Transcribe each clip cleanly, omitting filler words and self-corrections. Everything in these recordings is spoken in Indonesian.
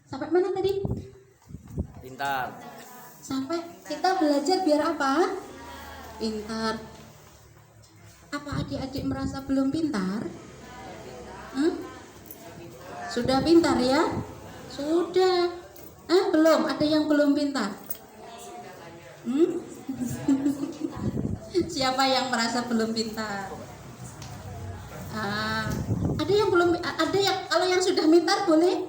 Sampai mana tadi? Pintar. Sampai kita belajar biar apa? Pintar. Apa adik-adik merasa belum pintar? Sudah pintar ya? Sudah. Belum. Ada yang belum pintar? Siapa yang merasa belum pintar? Ada yang belum, ada yang kalau yang sudah pintar boleh.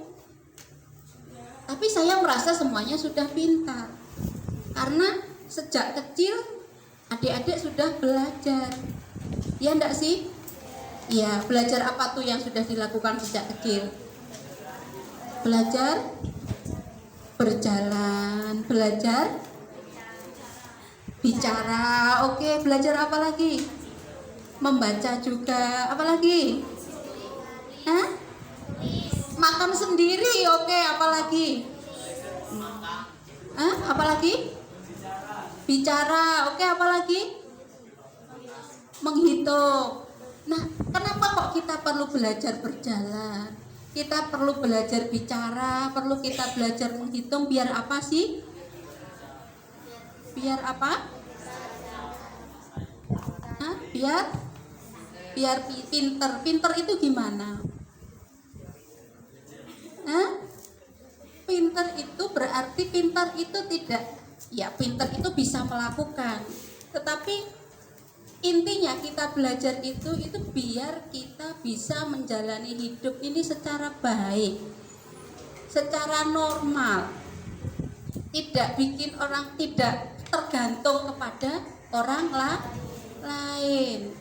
Tapi saya merasa semuanya sudah pintar. Karena sejak kecil adik-adik sudah belajar. Ya enggak sih? Ya, belajar apa tuh yang sudah dilakukan sejak kecil? Belajar berjalan, belajar bicara. Oke, belajar apa lagi? Membaca juga. Apa lagi? Makan sendiri. Oke, apa lagi? Apa lagi? Bicara. Oke, apa lagi? Menghitung. Nah, kenapa kok kita perlu belajar berjalan? Kita perlu belajar bicara, perlu kita belajar menghitung biar apa sih? Biar apa? Biar pinter. Pinter itu gimana? Pinter itu berarti pinter itu tidak, ya pinter itu bisa melakukan. Tetapi intinya kita belajar itu biar kita bisa menjalani hidup ini secara baik, secara normal, tidak bikin orang, tidak tergantung kepada orang lain.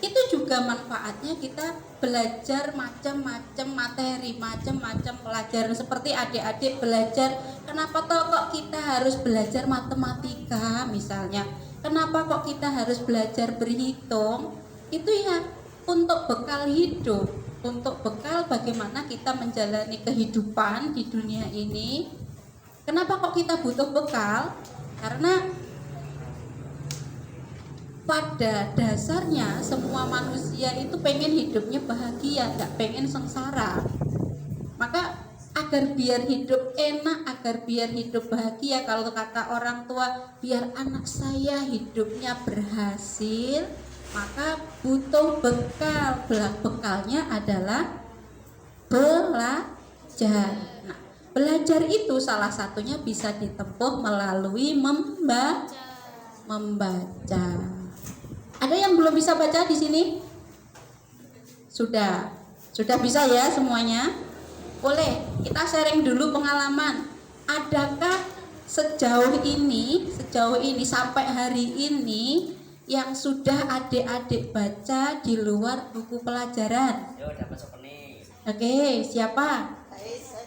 Itu juga manfaatnya kita belajar macam-macam materi, macam-macam pelajaran. Seperti adik-adik belajar, kenapa toh kok kita harus belajar matematika misalnya, kenapa kok kita harus belajar berhitung? Itu ya untuk bekal hidup, untuk bekal bagaimana kita menjalani kehidupan di dunia ini. Kenapa kok kita butuh bekal? Karena pada dasarnya semua manusia itu pengen hidupnya bahagia, gak pengen sengsara. Maka agar biar hidup enak, agar biar hidup bahagia, kalau kata orang tua, biar anak saya hidupnya berhasil, maka butuh bekal. Bekalnya adalah belajar. Nah, belajar itu salah satunya bisa ditempuh melalui membaca. Ada yang belum bisa baca di sini? Sudah bisa ya semuanya? Boleh, kita sharing dulu pengalaman. Adakah sejauh ini sampai hari ini yang sudah adik-adik baca di luar buku pelajaran? Oke, siapa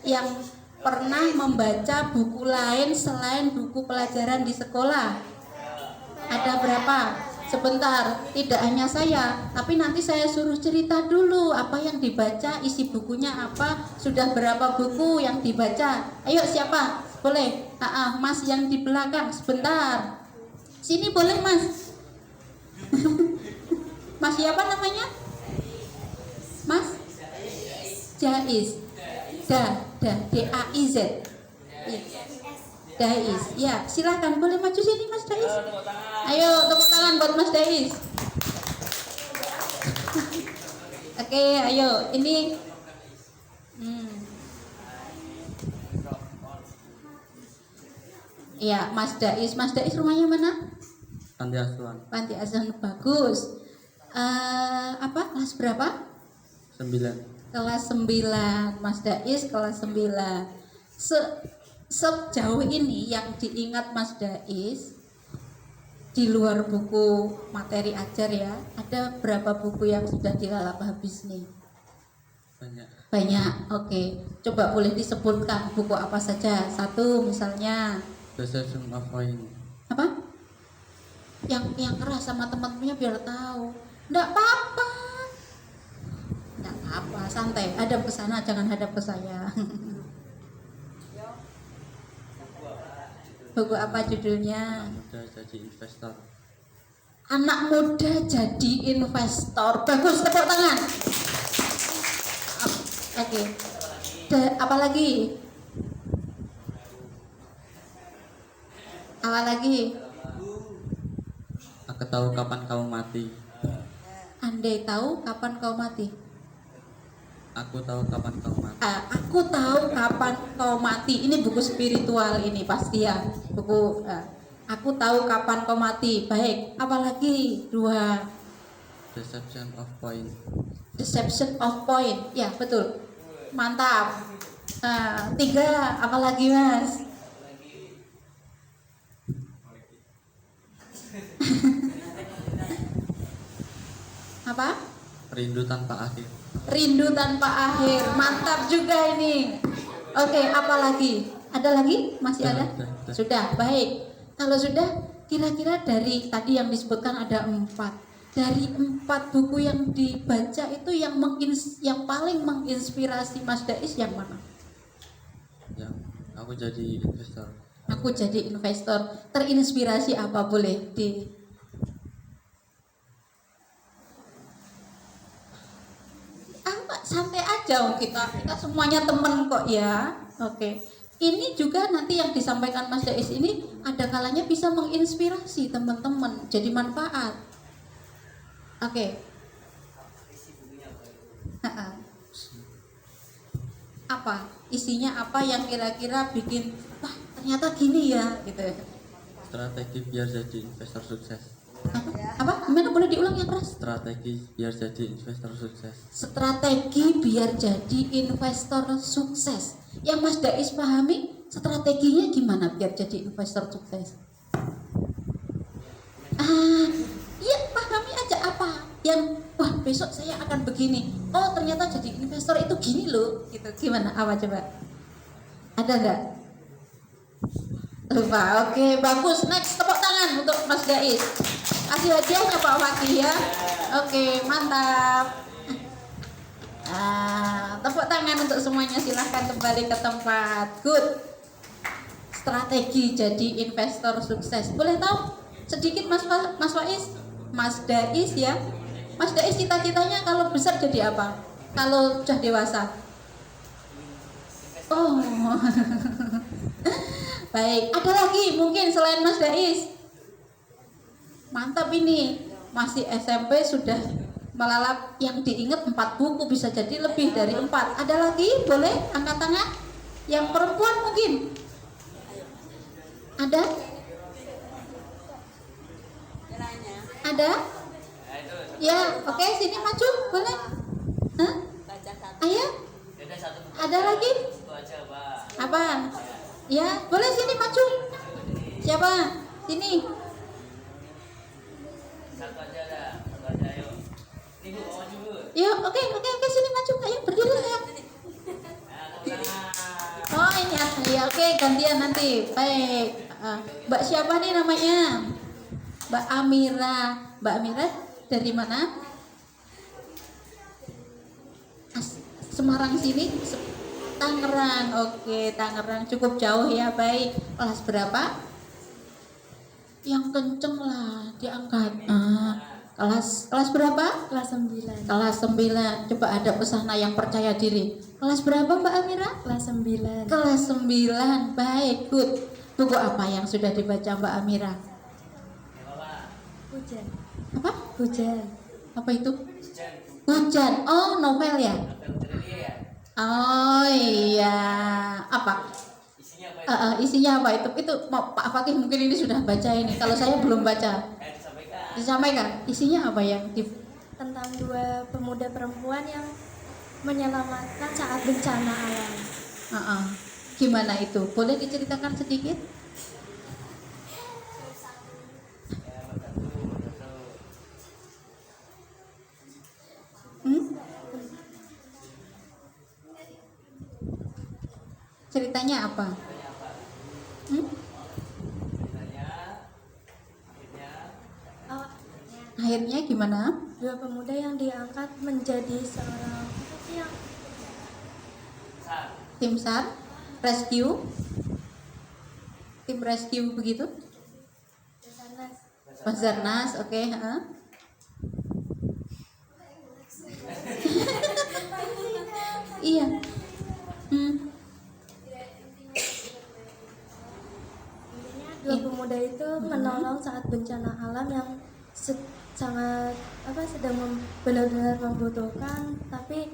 yang pernah membaca buku lain selain buku pelajaran di sekolah? Ada berapa? Sebentar, tidak hanya saya, tapi nanti saya suruh cerita dulu apa yang dibaca, isi bukunya apa, sudah berapa buku yang dibaca. Ayo siapa? Boleh? Mas yang di belakang, sebentar. Sini boleh Mas. Mas siapa namanya? Mas Jaiz. D-A-I-Z. Dais. Ya, silakan boleh maju sini Mas Dais. Ayo tepuk tangan buat Mas Dais. Oke, ayo. Ini ya, Mas Dais. Mas Dais rumahnya mana? Panti asuhan. Panti asuhan, bagus. Kelas berapa? 9. Kelas 9. Mas Dais kelas 9. Sejauh ini yang diingat Mas Dais di luar buku materi ajar ya, ada berapa buku yang sudah dilalap habis nih? Banyak. Oke, coba boleh disebutkan buku apa saja? Satu misalnya. Apa? Yang keras sama teman-temannya biar tahu. Enggak apa-apa. Enggak apa-apa, santai. Hadap ke sana, jangan hadap ke saya. Buku apa judulnya? Muda jadi investor. Anak muda jadi investor. Bagus, tepuk tangan. Oke. Apa lagi? Apa lagi? Aku tahu kapan kamu mati. Andai tahu kapan kau mati. Aku tahu kapan kamu mati. Aku tahu kapan kau mati. Ini buku spiritual ini pasti ya. Buku aku tahu kapan kau mati. Baik, apalagi? 2. Deception of point. Deception of point. Ya, betul. Mantap. 3, apalagi Mas? Apa? Rindu tanpa akhir. Rindu tanpa akhir. Mantap juga ini. Oke, apalagi? Ada lagi? Masih ada? Sudah, baik. Kalau sudah, kira-kira dari tadi yang disebutkan ada 4. Dari 4 buku yang dibaca itu yang paling menginspirasi Mas Dais yang mana? Ya, aku jadi investor. Aku jadi investor. Terinspirasi apa boleh di? Santai aja, kita semuanya temen kok ya. Oke. Ini juga nanti yang disampaikan Mas Dais ini ada kalanya bisa menginspirasi teman-teman, jadi manfaat. Oke. Apa? Isinya apa yang kira-kira bikin wah ternyata gini ya gitu. Strategi biar jadi investor sukses. Apa? Gimana, boleh diulang yang keras? Strategi biar jadi investor sukses. Strategi biar jadi investor sukses. Yang Mas Dais pahami strateginya gimana biar jadi investor sukses? Iya, pahami aja apa yang wah besok saya akan begini. Oh ternyata jadi investor itu gini loh. Gitu. Gimana? Apa coba? Ada nggak? Lupa. Oke, bagus. Next, tepuk tangan untuk Mas Dais. Kasih hadiahnya Pak Fakih ya. Oke, mantap. Tepuk tangan untuk semuanya. Silahkan kembali ke tempat. Good. Strategi jadi investor sukses. Boleh tahu sedikit Mas Faiz? Mas Dais ya. Mas Dais cita-citanya kalau besar jadi apa? Kalau sudah dewasa? Oh. Baik, ada lagi mungkin selain Mas Dais? Mantap ini, masih SMP sudah melalap yang diingat 4 buku, bisa jadi lebih dari 4. Ada lagi? Boleh angkat tangan? Yang perempuan mungkin? Ada? Ada? Ya, oke, sini maju, boleh? Hah? Ayo? Ada lagi? Apa? Ya, boleh sini maju. Siapa? Sini. Yuk, oke, sini maju. Ayo berdiri ya. Oh ini ya, oke gantian nanti. Baik. Mbak siapa nih namanya? Mbak Amira. Mbak Amira dari mana? Semarang sini. Tangerang. Oke, Tangerang cukup jauh ya. Baik. Kelas berapa? Yang kenceng lah diangkat. Kelas berapa? Kelas 9. Kelas 9. Coba ada pesana yang percaya diri. Kelas berapa Mbak Amira? Kelas 9. Kelas 9. Baik, good. Buku apa yang sudah dibaca Mbak Amira? Hujan. Apa? Hujan. Apa itu? Hujan. Oh, novel ya? Oh iya. Apa? Isinya apa? Itu mau Pak Fakih mungkin ini sudah baca ini. Kalau saya belum baca. Disampaikan. Isinya apa yang Tentang 2 pemuda perempuan yang menyelamatkan saat bencana alam. Gimana itu? Boleh diceritakan sedikit? Ceritanya apa? Akhirnya gimana? 2 pemuda yang diangkat menjadi seorang yang Tim SAR, rescue, tim rescue begitu? Basarnas, oke. Iya. Intinya 2 Dua pemuda itu menolong saat bencana alam yang sangat benar-benar membutuhkan, tapi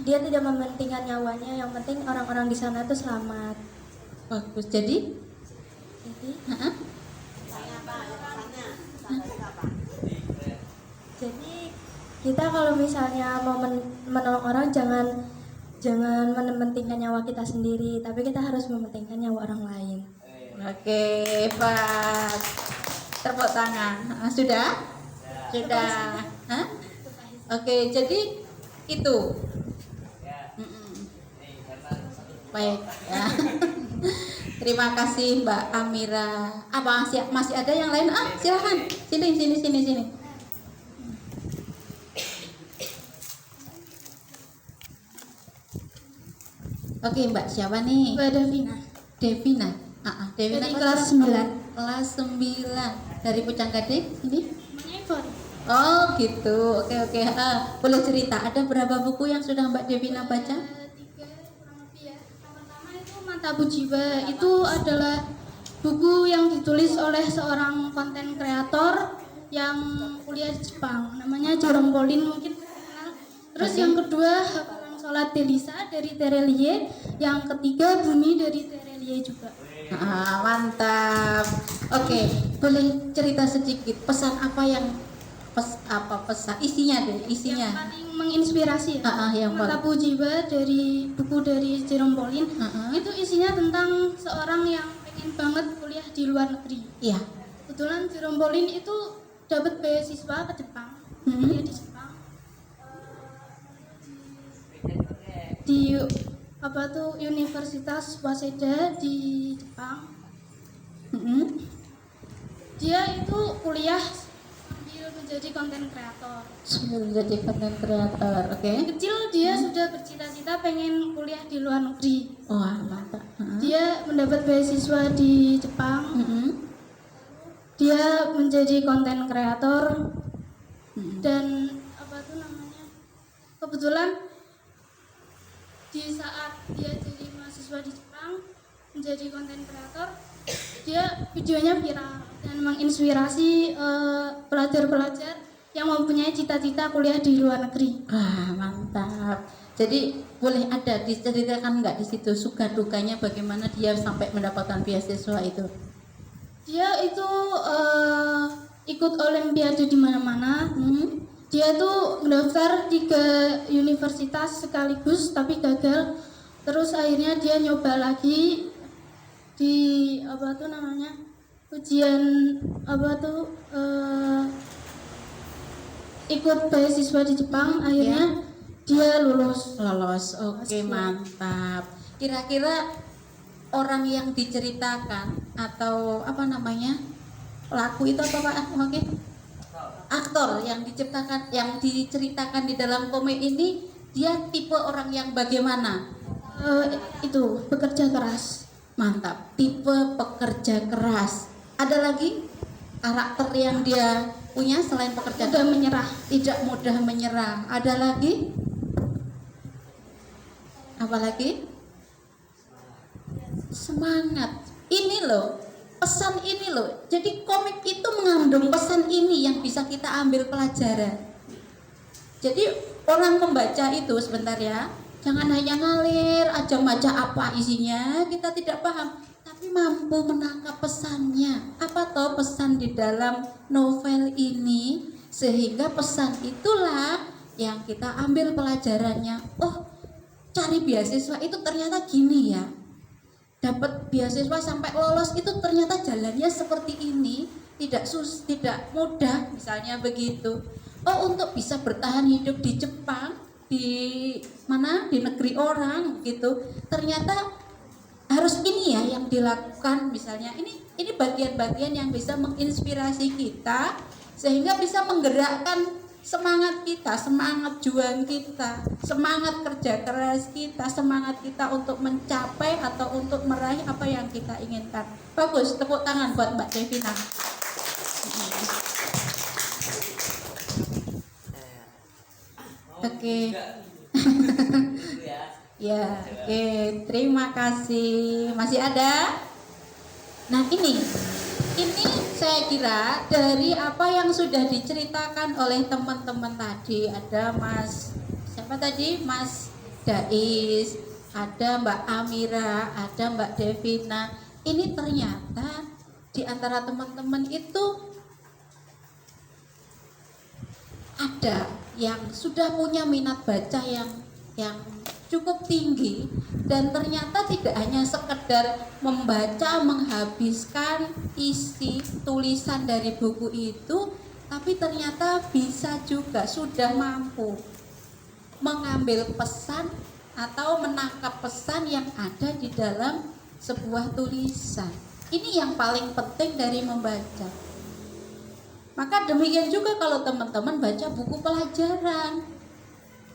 dia tidak mementingkan nyawanya, yang penting orang-orang di sana itu selamat. Bagus. Jadi ha-ha. Jadi kita kalau misalnya mau menolong orang, jangan mementingkan nyawa kita sendiri, tapi kita harus mementingkan nyawa orang lain. Oke, hebat. Tepuk tangan. Sudah? Sudah. Hah? Oke, jadi itu. Baik. Ya. Terima kasih Mbak Amira. Apa masih ada yang lain? Silakan. Sini. Oke, Mbak siapa nih? Mbak Davina. Devina. Devina Dari kelas 9. Kelas 9 dari Pucang Gading ini. Menelpon. Oh gitu. Oke. Boleh cerita ada berapa buku yang sudah Mbak Devina baca? 3 kurang lebih ya. Yang pertama itu Matabu Jiwa. Itu adalah buku yang ditulis oleh seorang konten kreator yang kuliah di Jepang. Namanya Jorong Polin, mungkin kenal. Terus yang kedua Hafalan Sholat Delisa dari Terelie. Yang ketiga Bumi dari Terelie juga. Mantap. Oke, boleh cerita sedikit pesan apa yang pesan isinya deh, isinya. Yang paling menginspirasi ya. Yang Matabu Jiwa dari buku dari Jerome Pauline. Itu isinya tentang seorang yang pengen banget kuliah di luar negeri. Iya. Kebetulan Jerome Pauline itu dapat beasiswa ke Jepang. Dia di Jepang. Di Universitas Waseda di Jepang. Dia itu kuliah sambil menjadi konten kreator. Oke. Kecil dia sudah bercita-cita pengen kuliah di luar negeri. Wah, mantap. Dia mendapat beasiswa di Jepang. Dia menjadi konten kreator. Dan kebetulan di saat dia jadi mahasiswa di Jepang menjadi konten kreator, dia videonya viral dan menginspirasi pelajar-pelajar yang mempunyai cita-cita kuliah di luar negeri. Wah, mantap. Jadi boleh ada diceritakan nggak di situ suka dukanya bagaimana dia sampai mendapatkan beasiswa itu? Dia itu ikut olimpiade di mana-mana. Dia tuh mendaftar 3 universitas sekaligus tapi gagal. Terus akhirnya dia nyoba lagi di ujian ikut beasiswa di Jepang. Akhirnya dia lulus. Oke, mantap. Kira-kira orang yang diceritakan atau pelaku itu apa Pak? Oke. Aktor yang diceritakan di dalam komik ini, dia tipe orang yang bagaimana? Itu pekerja keras. Mantap, tipe pekerja keras. Ada lagi karakter yang dia punya selain pekerja Tidak menyerah. Tidak mudah menyerah. Ada lagi? Apa lagi? Semangat. Ini loh, pesan ini loh. Jadi komik itu mengandung pesan ini yang bisa kita ambil pelajaran. Jadi orang membaca itu sebentar ya, jangan hanya ngalir aja baca apa isinya, kita tidak paham, tapi mampu menangkap pesannya. Apa toh pesan di dalam novel ini, sehingga pesan itulah yang kita ambil pelajarannya. Oh, cari beasiswa itu ternyata gini ya. Dapat beasiswa sampai lolos itu ternyata jalannya seperti ini, tidak mudah misalnya begitu. Oh, untuk bisa bertahan hidup di Jepang, di negeri orang gitu, ternyata harus ini ya yang dilakukan. Misalnya ini bagian-bagian yang bisa menginspirasi kita sehingga bisa menggerakkan semangat kita, semangat juang kita, semangat kerja keras kita, semangat kita untuk mencapai atau untuk meraih apa yang kita inginkan. Bagus, tepuk tangan buat Mbak Devina. Oke. Ya, oke. Terima kasih. Masih ada? Nah ini saya kira dari apa yang sudah diceritakan oleh teman-teman tadi, ada Mas siapa tadi, Mas Dais, ada Mbak Amira, ada Mbak Devina. Ini ternyata di antara teman-teman itu ada yang sudah punya minat baca yang cukup tinggi, dan ternyata tidak hanya sekedar membaca menghabiskan isi tulisan dari buku itu, tapi ternyata bisa juga sudah mampu mengambil pesan atau menangkap pesan yang ada di dalam sebuah tulisan. Ini yang paling penting dari membaca. Maka demikian juga kalau teman-teman baca buku pelajaran.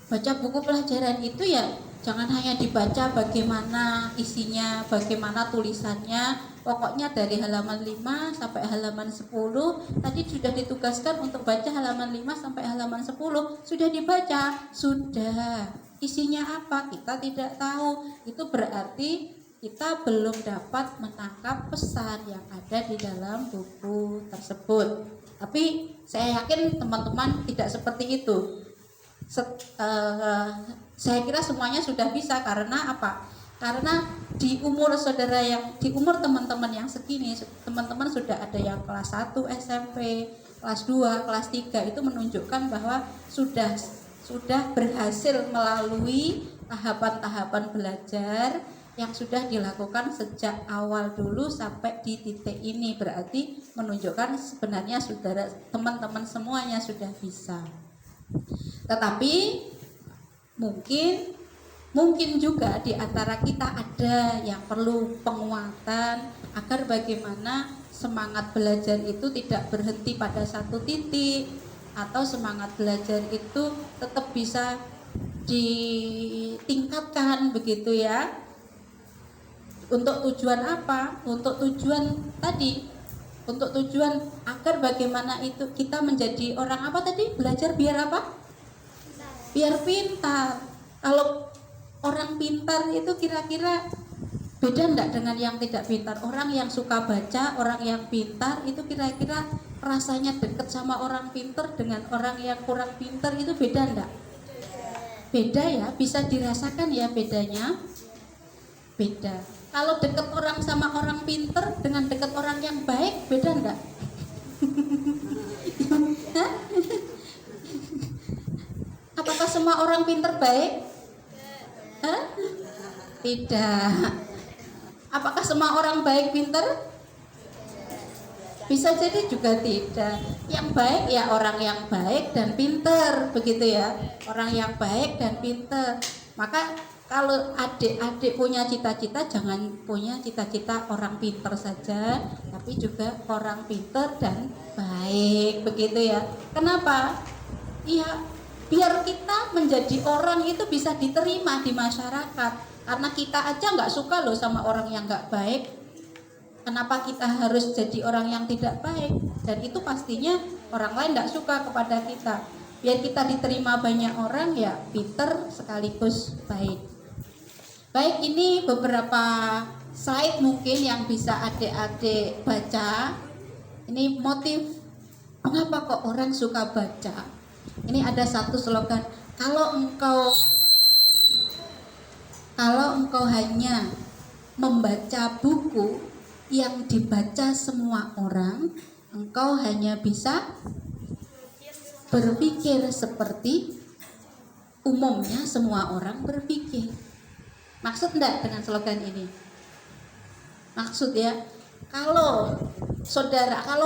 Baca buku pelajaran itu ya jangan hanya dibaca bagaimana isinya, bagaimana tulisannya. Pokoknya dari halaman 5 sampai halaman 10 tadi sudah ditugaskan untuk baca halaman 5 sampai halaman 10. Sudah dibaca? Sudah. Isinya apa? Kita tidak tahu. Itu berarti kita belum dapat menangkap pesan yang ada di dalam buku tersebut. Tapi saya yakin teman-teman tidak seperti itu. Saya kira semuanya sudah bisa. Karena apa? Karena di umur saudara di umur teman-teman yang segini, teman-teman sudah ada yang kelas 1 SMP, kelas 2, kelas 3, itu menunjukkan bahwa sudah berhasil melalui tahapan-tahapan belajar yang sudah dilakukan sejak awal dulu sampai di titik ini. Berarti menunjukkan sebenarnya saudara teman-teman semuanya sudah bisa. Tetapi mungkin juga di antara kita ada yang perlu penguatan agar bagaimana semangat belajar itu tidak berhenti pada satu titik, atau semangat belajar itu tetap bisa ditingkatkan begitu ya. Untuk tujuan apa? Untuk tujuan tadi, untuk tujuan agar bagaimana itu kita menjadi orang apa tadi? Belajar biar apa? Biar pintar. Kalau orang pintar itu kira-kira beda enggak dengan yang tidak pintar? Orang yang suka baca, orang yang pintar itu kira-kira rasanya dekat sama orang pintar dengan orang yang kurang pintar itu beda enggak? Beda ya, bisa dirasakan ya bedanya. Beda. Kalau dekat orang sama orang pintar dengan dekat orang yang baik beda enggak? Apakah semua orang pintar baik? Tidak. Apakah semua orang baik pintar? Bisa jadi juga tidak. Yang baik ya orang yang baik dan pintar, begitu ya. Orang yang baik dan pintar. Maka kalau adik-adik punya cita-cita, jangan punya cita-cita orang pintar saja, tapi juga orang pintar dan baik, begitu ya. Kenapa? Iya, biar kita menjadi orang itu bisa diterima di masyarakat. Karena kita aja nggak suka loh sama orang yang nggak baik. Kenapa kita harus jadi orang yang tidak baik? Dan itu pastinya orang lain nggak suka kepada kita. Biar kita diterima banyak orang ya, pintar sekaligus baik. Baik, ini beberapa slide mungkin yang bisa adik-adik baca. Ini motif mengapa kok orang suka baca. Ini ada satu slogan, kalau engkau hanya membaca buku yang dibaca semua orang, engkau hanya bisa berpikir seperti umumnya semua orang berpikir. Maksud enggak dengan slogan ini? Maksud ya, kalau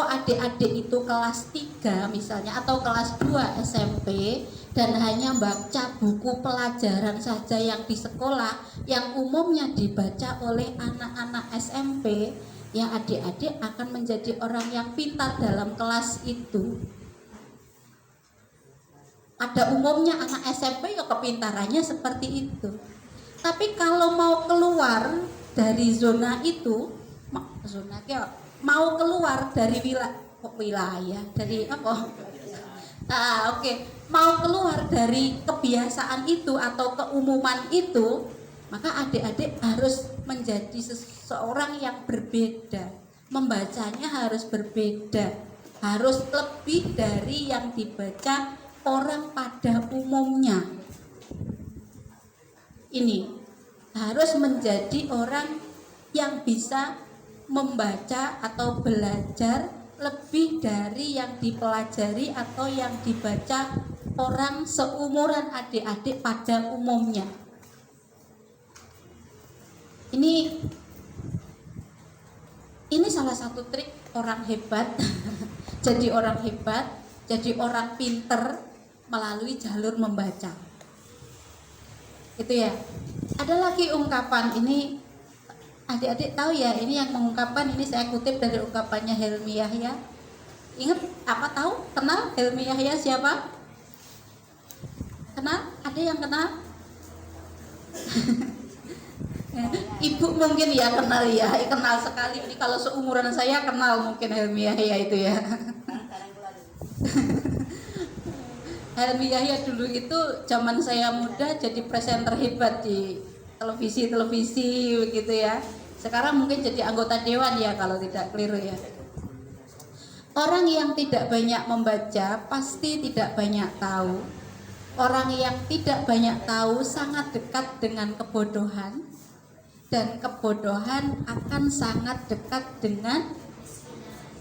adik-adik itu kelas 3 misalnya atau kelas 2 SMP dan hanya baca buku pelajaran saja yang di sekolah yang umumnya dibaca oleh anak-anak SMP, ya adik-adik akan menjadi orang yang pintar dalam kelas itu. Pada umumnya anak SMP ya kepintarannya seperti itu. Tapi kalau mau keluar dari zona itu, mau keluar dari wilayah dari apa? Mau keluar dari kebiasaan itu atau keumuman itu, maka adik-adik harus menjadi seseorang yang berbeda. membacanya harus berbeda, harus lebih dari yang dibaca orang pada umumnya. Ini harus menjadi orang yang bisa membaca atau belajar lebih dari yang dipelajari atau yang dibaca orang seumuran adik-adik pada umumnya. Ini salah satu trik orang hebat. Jadi orang hebat, jadi orang pinter melalui jalur membaca. Itu ya. Ada lagi ungkapan ini, adik-adik tahu ya, ini yang mengungkapkan ini saya kutip dari ungkapannya Helmi Yahya. Ingat apa, tahu? Kenal Helmi Yahya siapa? Kenal? Ada yang kenal? Ibu mungkin ya kenal ya, kenal sekali. Ini kalau seumuran saya kenal mungkin Helmi Yahya itu ya. Helmi Yahya dulu itu zaman saya muda jadi presenter hebat di televisi begitu ya. Sekarang mungkin jadi anggota dewan ya kalau tidak keliru ya. Orang yang tidak banyak membaca pasti tidak banyak tahu. Orang yang tidak banyak tahu sangat dekat dengan kebodohan, dan kebodohan akan sangat dekat dengan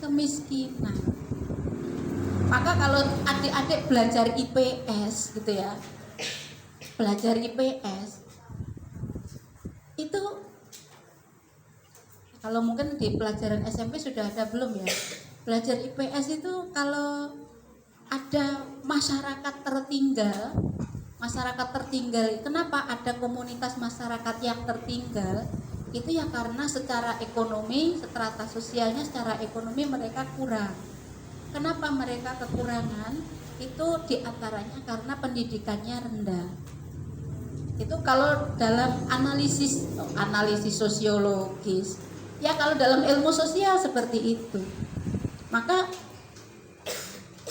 kemiskinan. Maka kalau adik-adik belajar IPS gitu ya, belajar IPS itu kalau mungkin di pelajaran SMP sudah ada belum ya? Belajar IPS itu kalau ada masyarakat tertinggal, kenapa ada komunitas masyarakat yang tertinggal? Itu ya karena secara ekonomi, strata sosialnya secara ekonomi mereka kurang. Kenapa mereka kekurangan? Itu diantaranya karena pendidikannya rendah. Itu kalau dalam analisis sosiologis, ya kalau dalam ilmu sosial seperti itu. Maka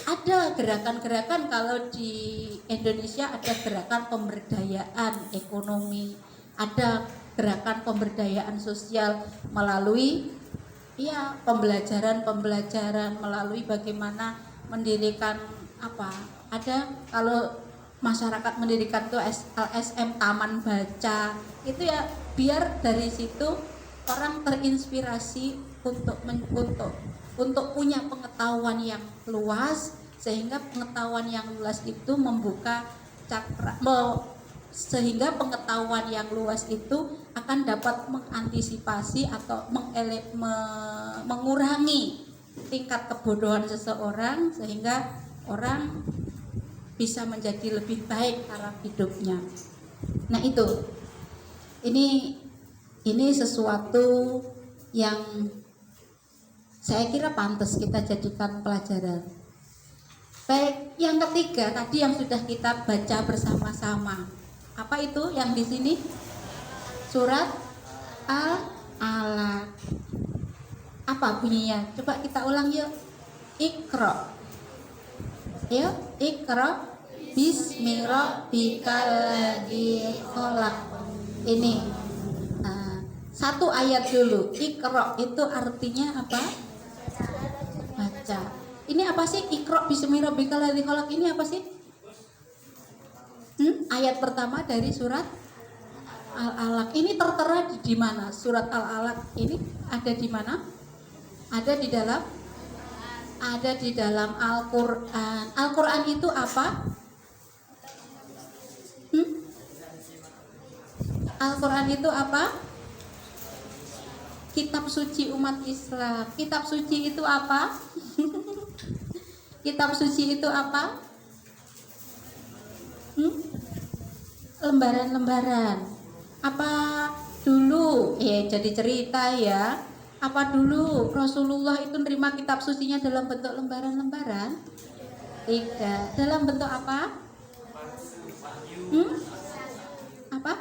ada gerakan-gerakan, kalau di Indonesia ada gerakan pemberdayaan ekonomi, ada gerakan pemberdayaan sosial melalui ya pembelajaran melalui bagaimana mendirikan apa, ada kalau masyarakat mendirikan tuh LSM taman baca itu ya, biar dari situ orang terinspirasi untuk punya pengetahuan yang luas, sehingga pengetahuan yang luas itu membuka sehingga pengetahuan yang luas itu akan dapat mengantisipasi atau mengurangi tingkat kebodohan seseorang, sehingga orang bisa menjadi lebih baik taraf hidupnya. Nah itu, ini sesuatu yang saya kira pantas kita jadikan pelajaran. Baik, yang ketiga tadi yang sudah kita baca bersama-sama. Apa itu yang di sini? Surat Al-Alaq. Apa bunyinya? Coba kita ulang yuk. Iqra. Yuk, Iqra bismi rabbikal ladzi khalaq. Ini satu ayat dulu. Iqra itu artinya apa? Baca. Ini apa sih? Iqra bismi rabbikal ladzi khalaq ini apa sih? Ayat pertama dari surat Al-Alaq. Ini tertera di mana? Surat Al-Alaq ini ada di mana? Ada di dalam Al-Qur'an. Al-Qur'an itu apa? Al-Qur'an itu apa? Kitab suci umat Islam. Kitab suci itu apa? Kitab suci itu apa? Lembaran-lembaran. Apa dulu? Jadi cerita ya. Apa dulu Rasulullah itu nerima kitab sucinya dalam bentuk lembaran-lembaran? Tidak. Dalam bentuk apa? Apa?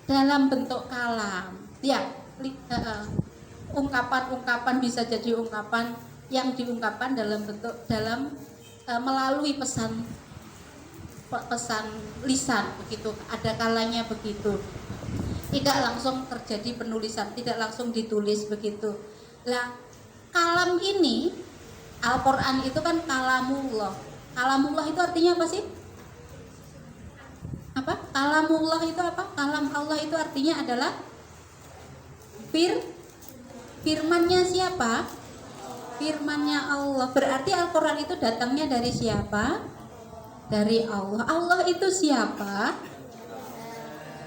Dalam bentuk kalam. Ya, ungkapan-ungkapan bisa jadi ungkapan yang diungkapkan melalui pesan lisan begitu, ada kalanya begitu. tidak langsung terjadi penulisan, tidak langsung ditulis begitu. Lah, kalam ini, Al-Quran itu kan kalamullah. Kalamullah itu artinya apa sih? Apa? Kalamullah itu apa? Kalam Allah itu artinya adalah firmannya siapa? Firmannya Allah. Berarti Al-Quran itu datangnya dari siapa? Dari Allah. Allah itu siapa?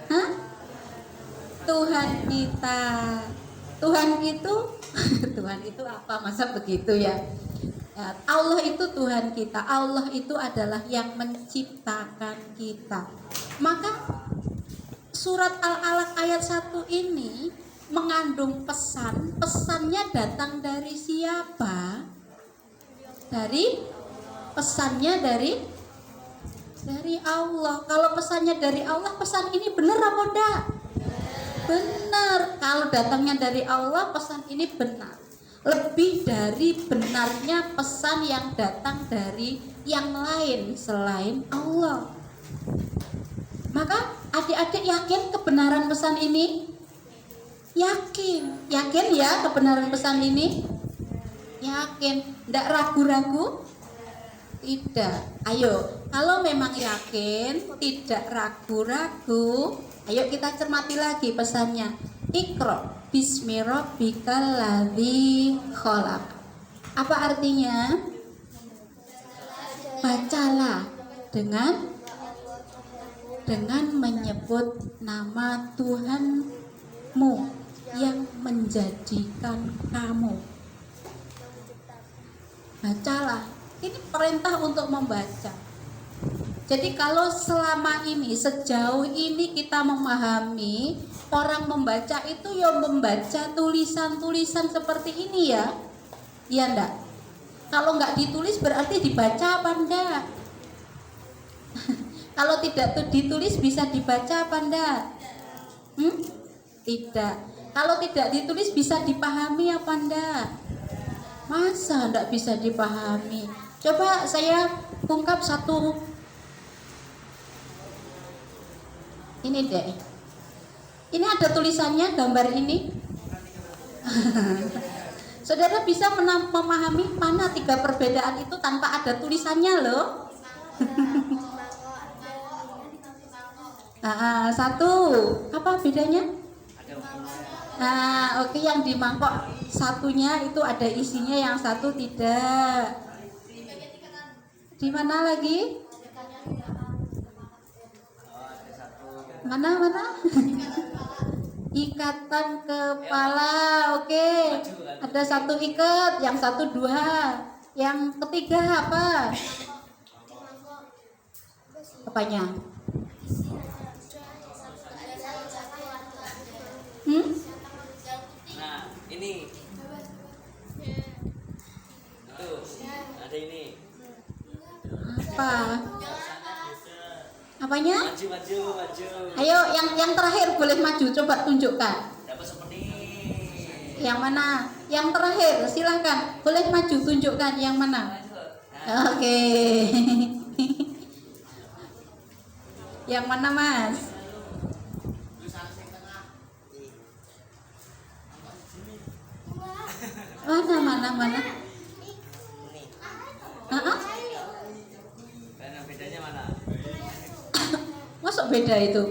Hah? Tuhan kita. Tuhan itu Tuhan itu apa? Masa begitu ya? Allah itu Tuhan kita. Allah itu adalah yang menciptakan kita. Maka surat Al-Alaq ayat 1 ini mengandung pesan. Pesannya datang dari siapa? Pesannya dari Allah. Kalau pesannya dari Allah, pesan ini benar apa enggak? Benar. Kalau datangnya dari Allah, pesan ini benar. Lebih dari benarnya pesan yang datang dari yang lain selain Allah. Maka adik-adik yakin kebenaran pesan ini? Yakin ya kebenaran pesan ini? Yakin, tidak ragu-ragu? Tidak. Ayo, kalau memang yakin, tidak ragu-ragu, ayo kita cermati lagi pesannya. Iqra bismi rabbikal ladzi khalaq. Apa artinya? Bacalah dengan menyebut nama Tuhanmu yang menjadikan kamu. Bacalah. Ini perintah untuk membaca. Jadi kalau selama ini, sejauh ini kita memahami, orang membaca itu ya membaca tulisan-tulisan seperti ini ya. Iya enggak? Kalau enggak ditulis berarti dibaca apa enggak? Kalau tidak ditulis bisa dibaca apa enggak? Tidak. Kalau tidak ditulis bisa dipahami apa enggak? Masa enggak bisa dipahami? Coba saya ungkap satu. Ini deh. Ini ada tulisannya, gambar ini. Saudara bisa memahami mana 3 perbedaan itu tanpa ada tulisannya loh. Satu, apa bedanya? Nah, oke, yang di mangkok satunya itu ada isinya, yang satu tidak. Di mana lagi? Mana? Ikatan kepala, oke. Ada satu ikat, yang satu 2. Yang ketiga apa? Apanya? Nah, ini. Tuh, ada ini. Apa? Apanya? Maju. Ayo, yang terakhir boleh maju, coba tunjukkan. Dapat seperti Yang mana? Yang terakhir, silahkan. Boleh maju, tunjukkan yang mana. Oke. Yang mana, Mas? Mana? Karena bedanya mana? Masuk beda itu.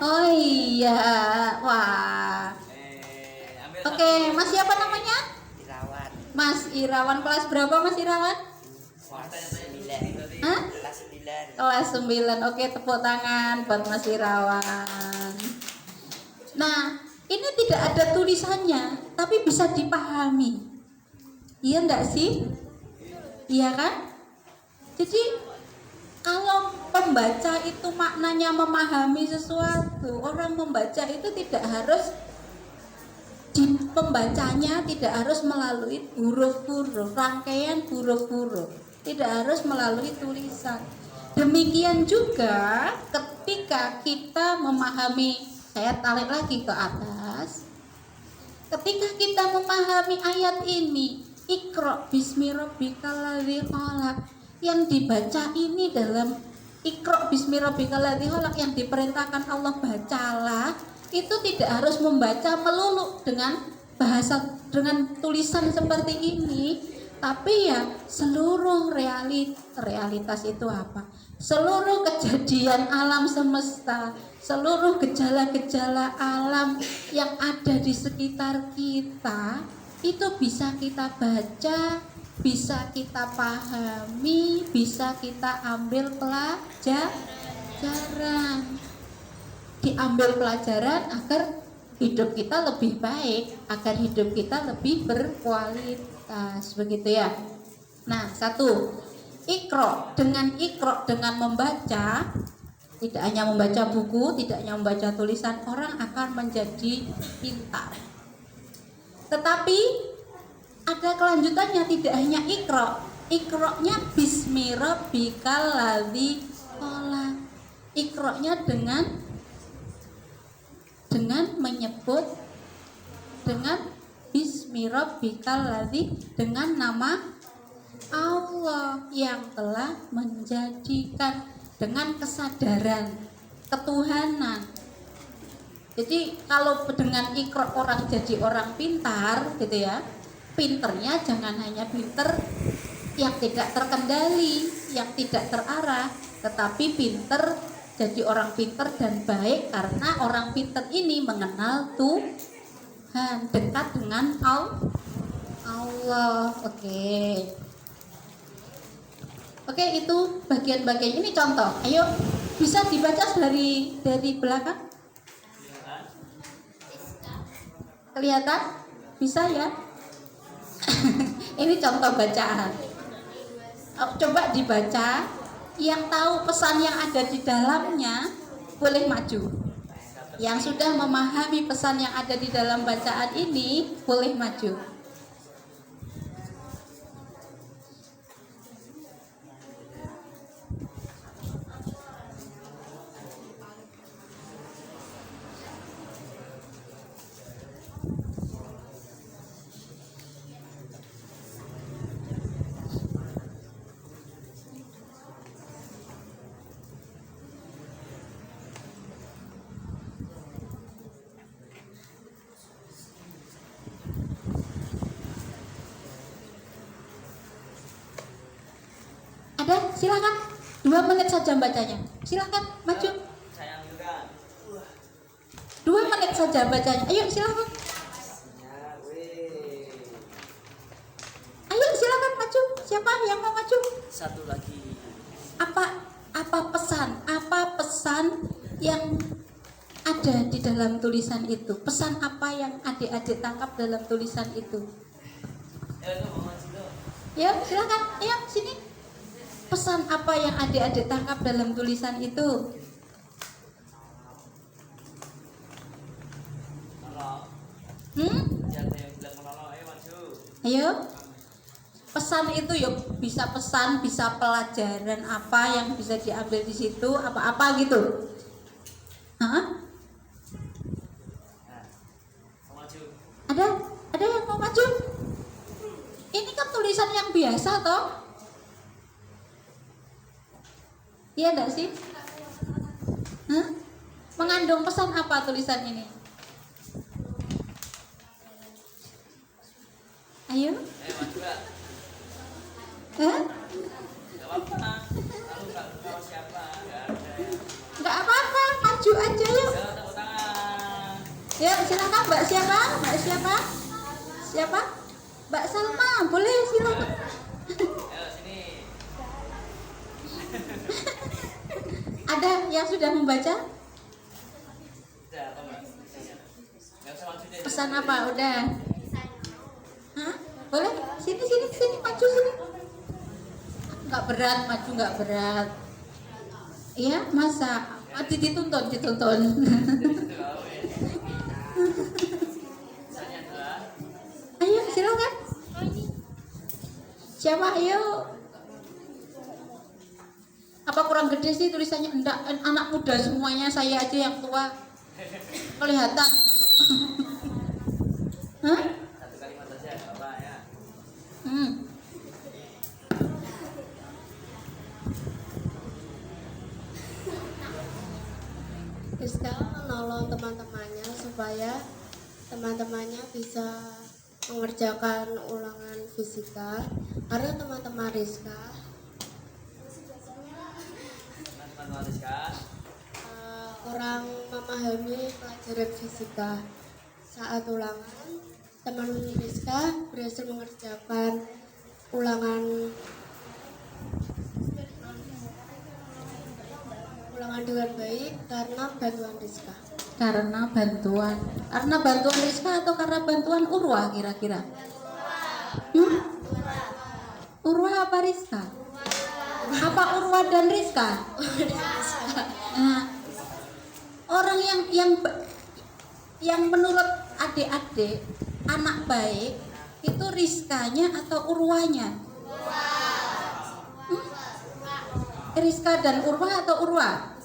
Oh iya, wah. Ambil Oke, Mas siapa namanya? Irawan. Mas Irawan, kelas berapa Mas Irawan? Kelas 9. Hah? Kelas 9. Kelas 9. Oke, tepuk tangan buat Mas Irawan. Nah, ini tidak ada tulisannya, tapi bisa dipahami. Iya enggak sih? Iya kan? Jadi kalau pembaca itu maknanya memahami sesuatu, orang membaca itu tidak harus pembacanya tidak harus melalui huruf-huruf, rangkaian huruf-huruf, tidak harus melalui tulisan. Demikian juga ketika kita memahami, saya tarik lagi ke atas. Ketika kita memahami ayat ini, Iqra bismi rabbikal ladzi khalaq, yang dibaca ini dalam Iqra bismi rabbikal ladzi khalaq yang diperintahkan Allah bacalah, itu tidak harus membaca melulu dengan bahasa, dengan tulisan seperti ini, tapi ya seluruh realitas itu apa? Seluruh kejadian alam semesta, seluruh gejala-gejala alam yang ada di sekitar kita itu bisa kita baca, bisa kita pahami, bisa kita ambil pelajaran. Diambil pelajaran agar hidup kita lebih baik, agar hidup kita lebih berkualitas, begitu ya. Nah, satu, Iqra, dengan membaca, tidak hanya membaca buku, tidak hanya membaca tulisan, orang akan menjadi pintar. Tetapi ada kelanjutannya, tidak hanya Iqra-nya bismi rabbikal ladzi khalaq. Iqra-nya dengan menyebut, dengan bismi rabbikal ladzi, dengan nama Allah yang telah menjadikan, dengan kesadaran ketuhanan. Jadi kalau dengan Iqra orang jadi orang pintar gitu ya. Pinternya jangan hanya pinter yang tidak terkendali, yang tidak terarah, tetapi pinter, jadi orang pinter dan baik karena orang pinter ini mengenal Tuhan, dekat dengan Allah. Oke, itu bagian-bagian ini contoh. Ayo, bisa dibaca dari belakang? Kelihatan? Bisa ya? Ini contoh bacaan. Coba dibaca. Yang tahu pesan yang ada di dalamnya boleh maju. Yang sudah memahami pesan yang ada di dalam bacaan ini boleh maju. Ada? Silakan. 2 menit saja bacanya. Silakan maju. 2 menit saja bacanya. Ayo silakan. Ayo silakan maju. Siapa yang mau maju? Satu lagi. Apa pesan yang ada di dalam tulisan itu? Pesan apa yang adik-adik tangkap dalam tulisan itu? Ya, silakan. Ayo sini. Pesan apa yang adik-adik tangkap dalam tulisan itu? Ayo. Pesan itu yuk, bisa pesan, bisa pelajaran apa yang bisa diambil di situ, apa-apa gitu. Hah? Ada yang mau maju? Ini kan tulisan yang biasa toh? Iya enggak sih? Hah? Mengandung pesan apa tulisan ini? Ayo. Hah? Enggak apa-apa, maju aja yuk. Ya, silakan Mbak siapa? Siapa? Mbak Salma, boleh silakan. Ada yang sudah membaca? Pesan apa? Udah. Hah? Boleh? Sini maju sini. Enggak berat, maju enggak berat. Iya, masa? Dituntun. Ayo, silakan. Siapa? Ayo. Apa kurang gede sih tulisannya? Enggak, anak muda semuanya, saya aja yang tua. Kelihatan. Hah? Satu kalimat saja, Bapak ya. Rizka menolong teman-temannya supaya teman-temannya bisa mengerjakan ulangan fisika karena teman-teman Rizka Teman-teman Rizka. kurang memahami pelajaran fisika. Saat ulangan, teman Rizka berhasil mengerjakan ulangan dengan baik karena bantuan Rizka. Karena bantuan Rizka atau karena bantuan Urwa kira-kira? Urwa apa Rizka? Apa Urwa dan Rizka? Nah, orang yang menurut adik-adik anak baik itu Rizkanya atau Urwanya? Rizka dan Urwa atau Urwa?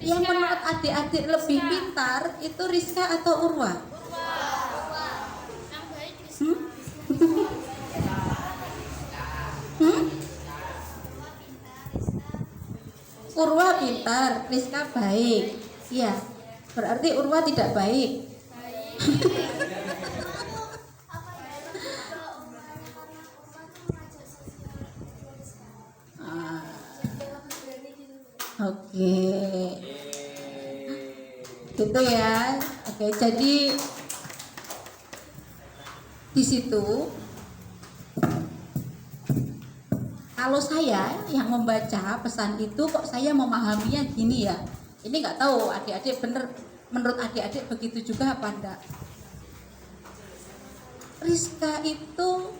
Yang menurut adik-adik lebih pintar itu Rizka atau Urwa? Urwa pintar, Rizka baik. Iya, berarti Urwa tidak baik. Oke. Gitu ya. Oke, jadi di situ kalau saya yang membaca pesan itu kok saya memahaminya gini ya. Ini nggak tahu adik-adik bener, menurut adik-adik begitu juga apa enggak. Rizka itu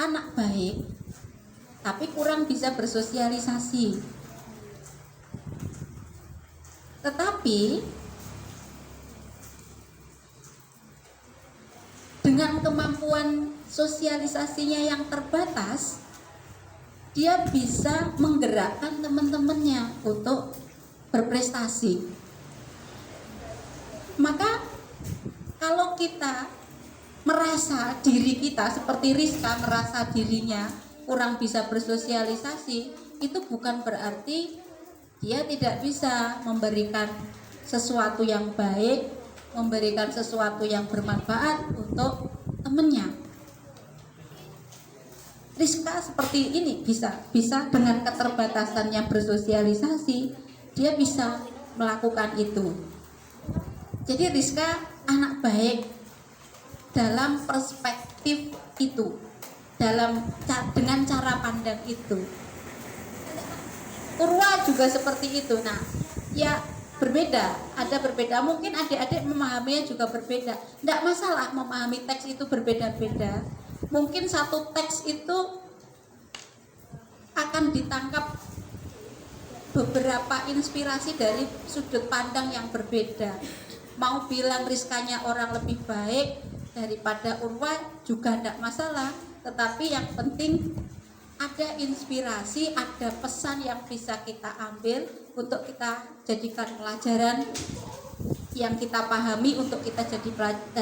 anak baik tapi kurang bisa bersosialisasi. Tetapi dengan kemampuan sosialisasinya yang terbatas, dia bisa menggerakkan teman-temannya untuk berprestasi. Maka kalau kita merasa diri kita seperti Rizka merasa dirinya kurang bisa bersosialisasi, itu bukan berarti dia tidak bisa memberikan sesuatu yang baik, memberikan sesuatu yang bermanfaat untuk temannya. Rizka seperti ini bisa dengan keterbatasannya bersosialisasi, dia bisa melakukan itu. Jadi Rizka anak baik dalam perspektif itu, dengan cara pandang itu. Urwa juga seperti itu. Nah, ya ada berbeda. Mungkin adik-adik memahaminya juga berbeda. Tidak masalah memahami teks itu berbeda-beda. Mungkin satu teks itu akan ditangkap beberapa inspirasi dari sudut pandang yang berbeda. Mau bilang Rizkanya orang lebih baik daripada Urwa juga tidak masalah. Tetapi yang penting ada inspirasi, ada pesan yang bisa kita ambil untuk kita jadikan pelajaran yang kita pahami untuk kita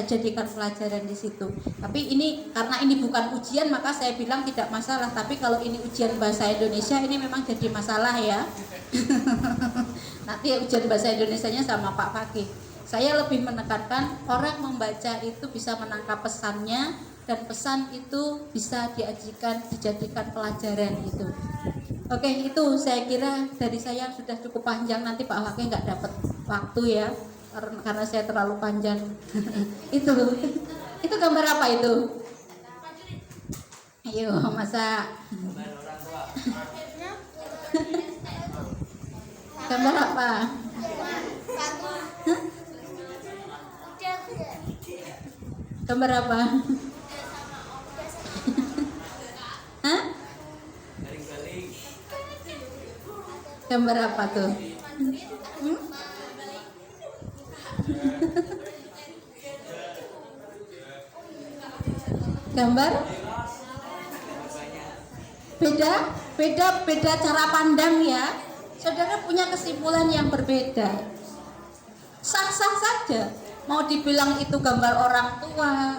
jadikan pelajaran di situ. Tapi ini karena ini bukan ujian maka saya bilang tidak masalah. Tapi kalau ini ujian bahasa Indonesia ini memang jadi masalah ya. Nanti ujian bahasa Indonesianya sama Pak Fakih. Saya lebih menekankan orang membaca itu bisa menangkap pesannya dan pesan itu bisa dijadikan pelajaran itu. Oke, itu saya kira dari saya sudah cukup panjang. Nanti Pak Fakih nggak dapat waktu ya karena saya terlalu panjang. Itu gambar apa itu? Ayo masak. Gambar apa? Hah? Gambar apa? Hah? Gambar apa tuh? Gambar? Beda cara pandang ya. Saudara punya kesimpulan yang berbeda. Sah-sah saja. Mau dibilang itu gambar orang tua,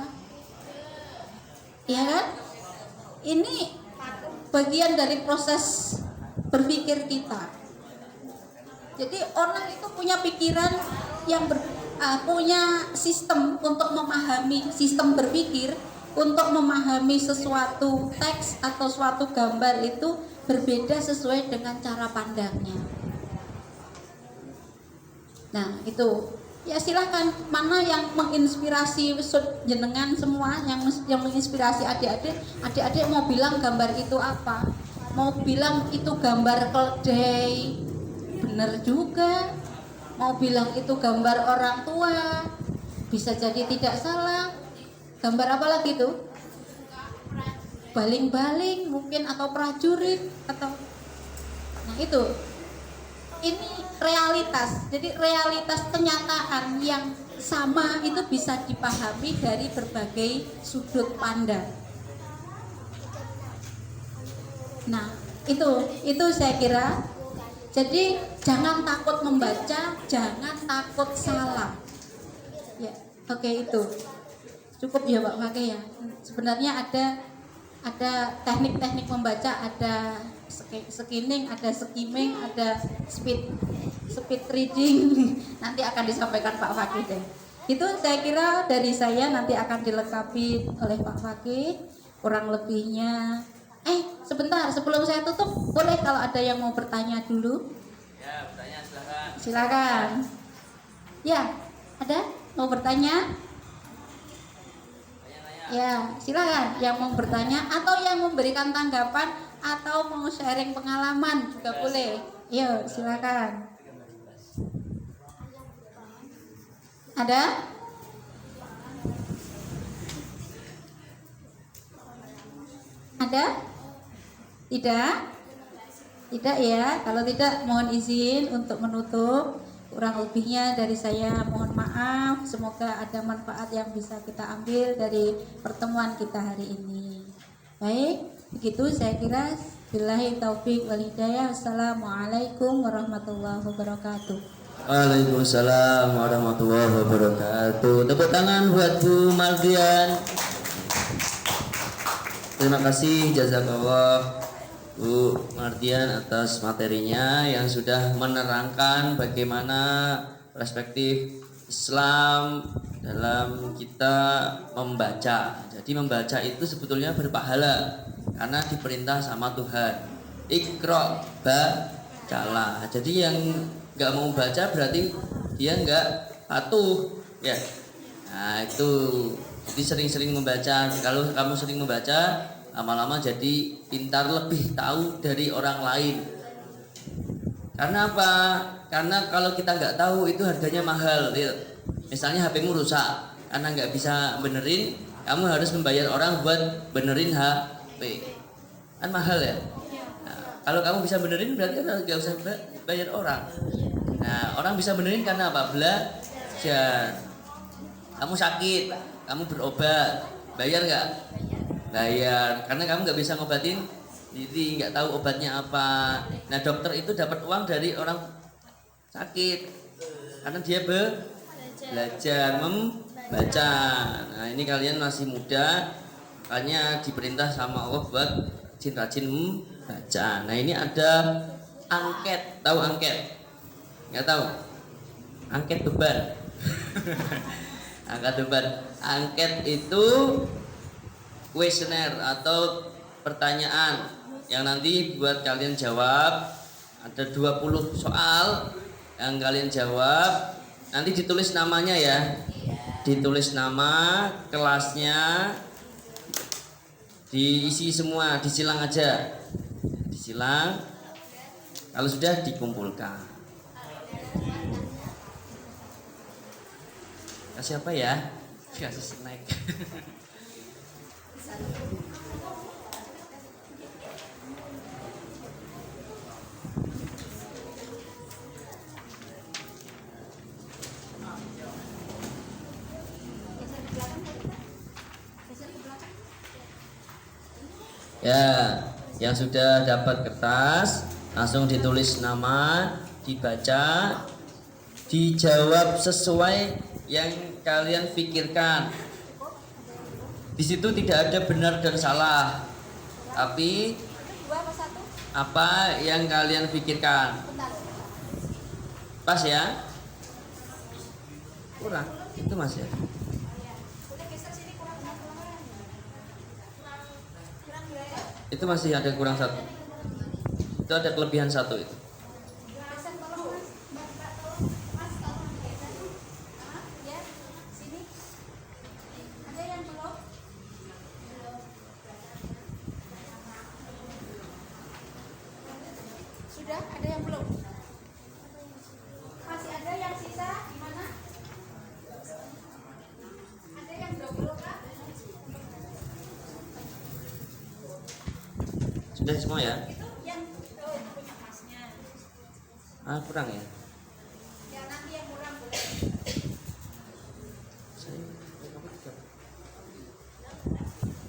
ya kan? Ini bagian dari proses berpikir kita. Jadi orang itu punya pikiran yang punya sistem untuk memahami, sistem berpikir untuk memahami sesuatu teks atau suatu gambar itu berbeda sesuai dengan cara pandangnya. Nah itu ya silahkan, mana yang menginspirasi jenengan semua, yang menginspirasi adik-adik mau bilang gambar itu apa, mau bilang itu gambar keledai, bener juga, mau bilang itu gambar orang tua, bisa jadi tidak salah. Gambar apa lagi tuh? Baling-baling mungkin, atau prajurit, atau nah itu. Ini realitas. Jadi realitas kenyataan yang sama itu bisa dipahami dari berbagai sudut pandang. Nah, itu saya kira. Jadi jangan takut membaca, jangan takut salah. Ya, oke itu. Cukup ya Pak Fakih ya. Sebenarnya ada teknik-teknik membaca, ada skimming, ada skimming, ada speed reading. Nanti akan disampaikan Pak Fakih deh. Itu saya kira dari saya, nanti akan dilengkapi oleh Pak Fakih kurang lebihnya. Sebentar sebelum saya tutup, boleh kalau ada yang mau bertanya dulu? Ya, bertanya silakan. Silakan. Ya, ada mau bertanya? Ya, silakan yang mau bertanya atau yang memberikan tanggapan atau mau sharing pengalaman juga boleh. Yuk, silakan. Ada? Ada? Tidak? Tidak ya. Kalau tidak mohon izin untuk menutup. Kurang lebihnya dari saya mohon maaf. Semoga ada manfaat yang bisa kita ambil dari pertemuan kita hari ini. Baik, begitu saya kira. Billahi taufik wal hidayah. Assalamualaikum warahmatullahi wabarakatuh. Waalaikumsalam warahmatullahi wabarakatuh. Tepuk tangan buat Bu Mardian. Terima kasih, jazakallah Bu Mardian atas materinya yang sudah menerangkan bagaimana perspektif Islam dalam kita membaca. Jadi membaca itu sebetulnya berpahala karena diperintah sama Tuhan. Iqra, bacalah. Jadi yang nggak mau baca berarti dia nggak patuh ya. Nah itu, jadi sering-sering membaca. Kalau kamu sering membaca, lama-lama jadi pintar, lebih tahu dari orang lain. Karena apa? Karena kalau kita nggak tahu itu harganya mahal. Misalnya HP-mu rusak, karena nggak bisa benerin, kamu harus membayar orang buat benerin HP. Kan mahal ya. Nah, kalau kamu bisa benerin berarti nggak usah bayar orang. Nah, orang bisa benerin karena apa? Belajar. Kamu sakit, kamu berobat, bayar nggak? Bayar, karena kamu nggak bisa ngobatin diri, nggak tahu obatnya apa. Nah, dokter itu dapat uang dari orang sakit karena dia belajar membaca. Nah, ini kalian masih muda, makanya diperintah sama Allah buat rajin-rajin membaca. Nah, ini ada angket, tahu angket? Nggak tahu? Angket beban. Angkat beban. Angket itu kuesioner atau pertanyaan yang nanti buat kalian jawab. Ada 20 soal yang kalian jawab. Nanti ditulis namanya ya. Ditulis nama, kelasnya, diisi semua, disilang aja. Disilang. Kalau sudah dikumpulkan. Kasih apa ya? Kasih snack. Ya, yang sudah dapat kertas langsung ditulis nama, dibaca, dijawab sesuai yang kalian pikirkan. Di situ tidak ada benar dan salah, tapi Apa yang kalian pikirkan? Pas ya? Kurang, itu Mas ya. Itu masih ada kurang satu. Itu ada kelebihan satu itu. Sudah ada yang belum? Masih ada yang sisa di mana? Ada yang belum kah? Sudah semua ya? Itu yang itu punya masnya. Kurang ya? Ya nanti yang kurang boleh. Saya kamu tiga.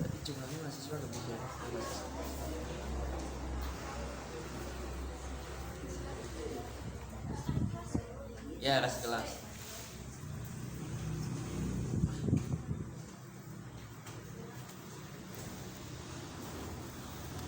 Berarti jumlahnya mahasiswa lebih ya? Ya, kasih kelas.